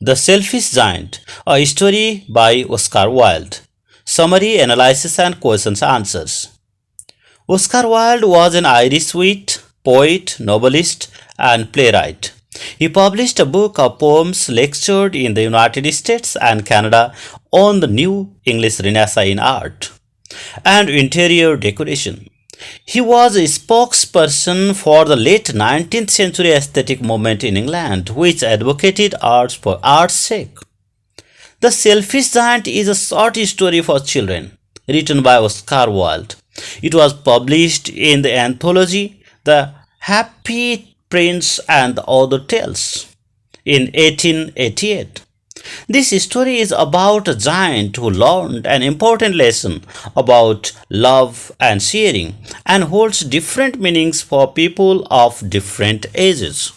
The Selfish Giant, a story by Oscar Wilde. Summary, analysis, and questions answers. Oscar Wilde was an Irish wit, poet, novelist, and playwright. He published a book of poems lectured in the United States and Canada on the New English Renaissance in art and interior decoration. He was a spokesperson for the late 19th century aesthetic movement in England, which advocated art for art's sake. The Selfish Giant is a short story for children, written by Oscar Wilde. It was published in the anthology The Happy Prince and Other Tales in 1888. This story is about a giant who learned an important lesson about love and sharing and holds different meanings for people of different ages.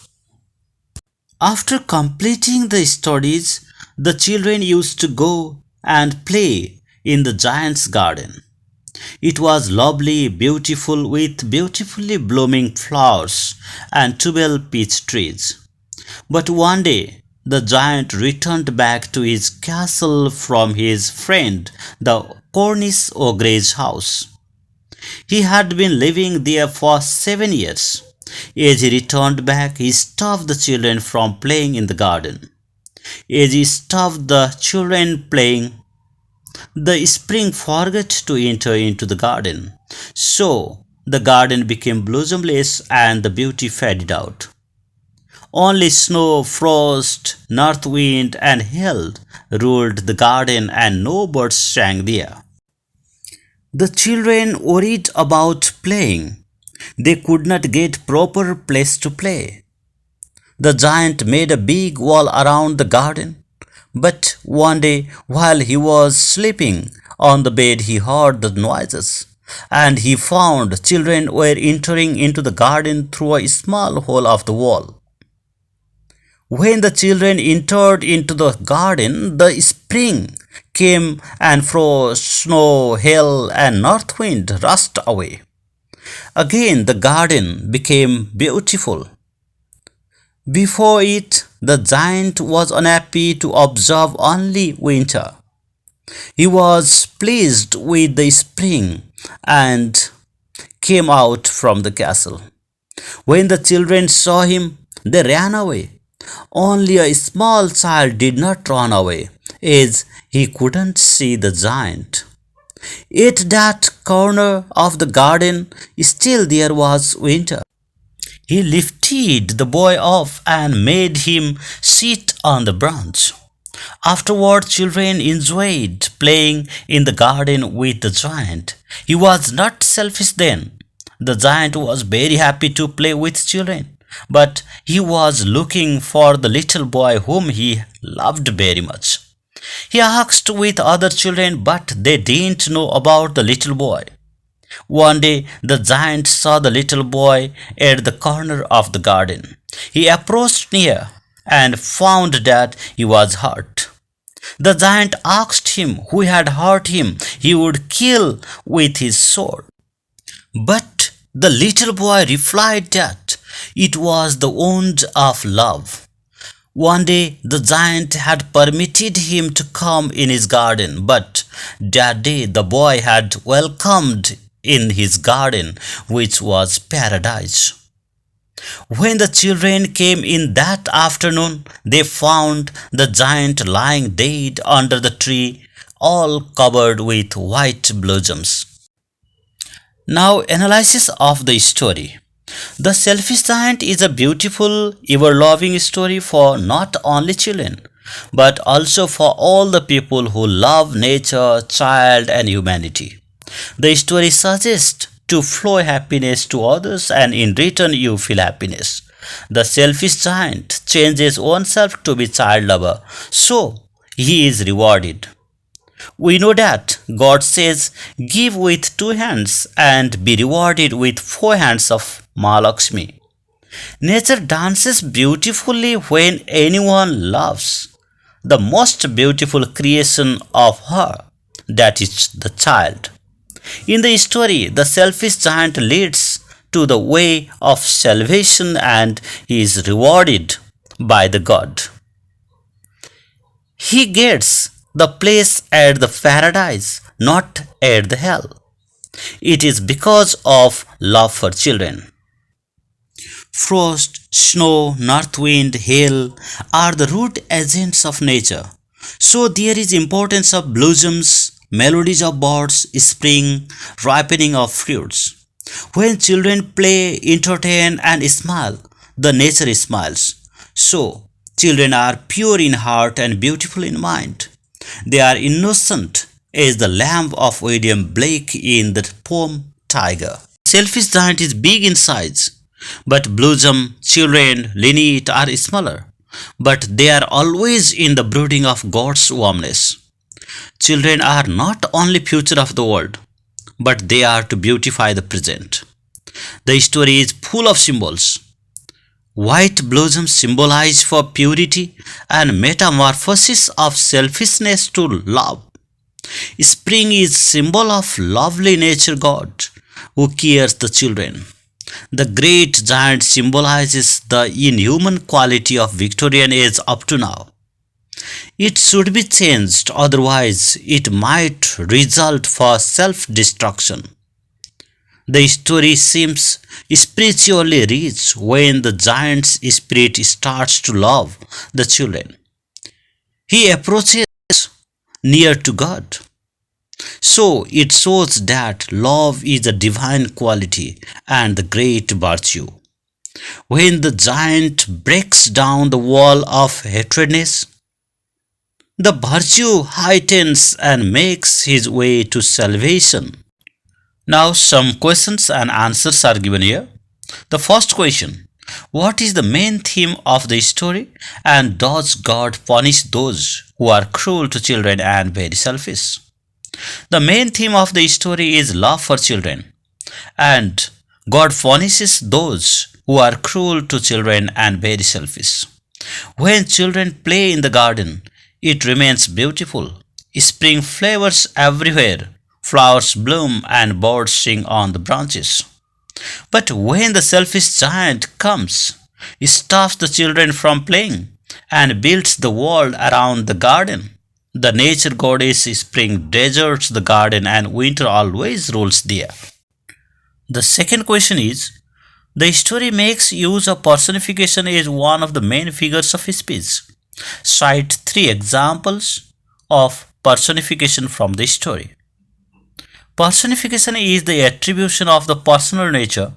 After completing the studies, the children used to go and play in the giant's garden. It was lovely, beautiful, with beautifully blooming flowers and 12 peach trees. But one day, the giant returned back to his castle from his friend, the Cornish ogre's house. He had been living there for 7 years. As he returned back, he stopped the children from playing in the garden. As he stopped the children playing, the spring forgot to enter into the garden. So the garden became blossomless and the beauty faded out. Only snow, frost, north wind, and hail ruled the garden, and no birds sang there. The children worried about playing. They could not get proper place to play. The giant made a big wall around the garden. But one day, while he was sleeping on the bed, he heard the noises, and he found children were entering into the garden through a small hole of the wall. When the children entered into the garden, the spring came and frost, snow, hail, and north wind rushed away. Again the garden became beautiful. Before it, the giant was unhappy to observe only winter. He was pleased with the spring and came out from the castle. When the children saw him, they ran away. Only a small child did not run away, as he couldn't see the giant. At that corner of the garden, still there was winter. He lifted the boy up and made him sit on the branch. Afterward, children enjoyed playing in the garden with the giant. He was not selfish then. The giant was very happy to play with children. But he was looking for the little boy whom he loved very much. He asked with other children, but they didn't know about the little boy. One day, the giant saw the little boy at the corner of the garden. He approached near and found that he was hurt. The giant asked him who had hurt him. He would kill with his sword. But the little boy replied that it was the wound of love. One day the giant had permitted him to come in his garden, but that day the boy had welcomed in his garden, which was paradise. When the children came in that afternoon, they found the giant lying dead under the tree, all covered with white blossoms. Now, analysis of the story. The Selfish Giant is a beautiful, ever-loving story for not only children, but also for all the people who love nature, child, and humanity. The story suggests to flow happiness to others, and in return you feel happiness. The Selfish Giant changes oneself to be child lover, so he is rewarded. We know that God says, "Give with 2 hands and be rewarded with 4 hands of Mahalakshmi." Nature dances beautifully when anyone loves the most beautiful creation of her, that is the child. In the story, the selfish giant leads to the way of salvation and he is rewarded by the God. He gets the place at the paradise, not at the hell. It is because of love for children. Frost, snow, north wind, hail are the root agents of nature. So there is importance of blossoms, melodies of birds, spring, ripening of fruits. When children play, entertain and smile, the nature smiles. So children are pure in heart and beautiful in mind. They are innocent as the lamb of William Blake in the poem Tiger. Selfish giant is big in size, but Blossom, children, Linnet are smaller. But they are always in the brooding of God's warmness. Children are not only future of the world, but they are to beautify the present. The story is full of symbols. White blossoms symbolize for purity and metamorphosis of selfishness to love. Spring is symbol of lovely nature God who cares the children. The great giant symbolizes the inhuman quality of Victorian age up to now. It should be changed, otherwise it might result for self-destruction. The story seems spiritually rich when the giant's spirit starts to love the children. He approaches near to God. So it shows that love is a divine quality and the great virtue. When the giant breaks down the wall of hatredness, the virtue heightens and makes his way to salvation. Now, some questions and answers are given here. The first question: what is the main theme of the story, and does God punish those who are cruel to children and very selfish? The main theme of the story is love for children, and God punishes those who are cruel to children and very selfish. When children play in the garden, it remains beautiful. Spring flowers everywhere, flowers bloom, and birds sing on the branches. But when the selfish giant comes, he stops the children from playing and builds the wall around the garden. The nature goddess spring deserts the garden and winter always rules there. The second question is: the story makes use of personification as one of the main figures of speech. Cite three examples of personification from the story. Personification is the attribution of the personal nature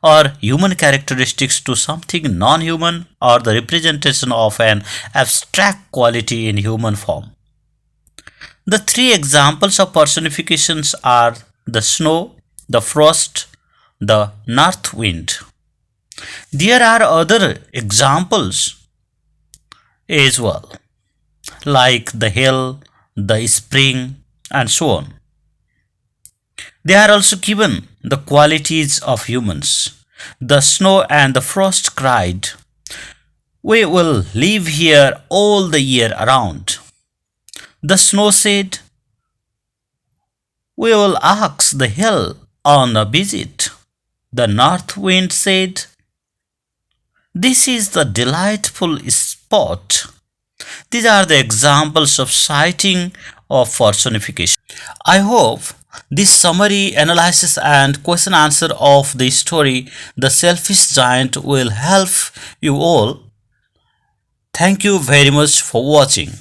or human characteristics to something non human or the representation of an abstract quality in human form. The three examples of personifications are the snow, the frost, the north wind. There are other examples as well, like the hill, the spring, and so on. They are also given the qualities of humans. The snow and the frost cried, "We will live here all the year around." The snow said, "We will ask the hill on a visit." The north wind said, "This is the delightful spot." These are the examples of citing of personification. I hope this summary, analysis, and question answer of the story, The Selfish Giant, will help you all. Thank you very much for watching.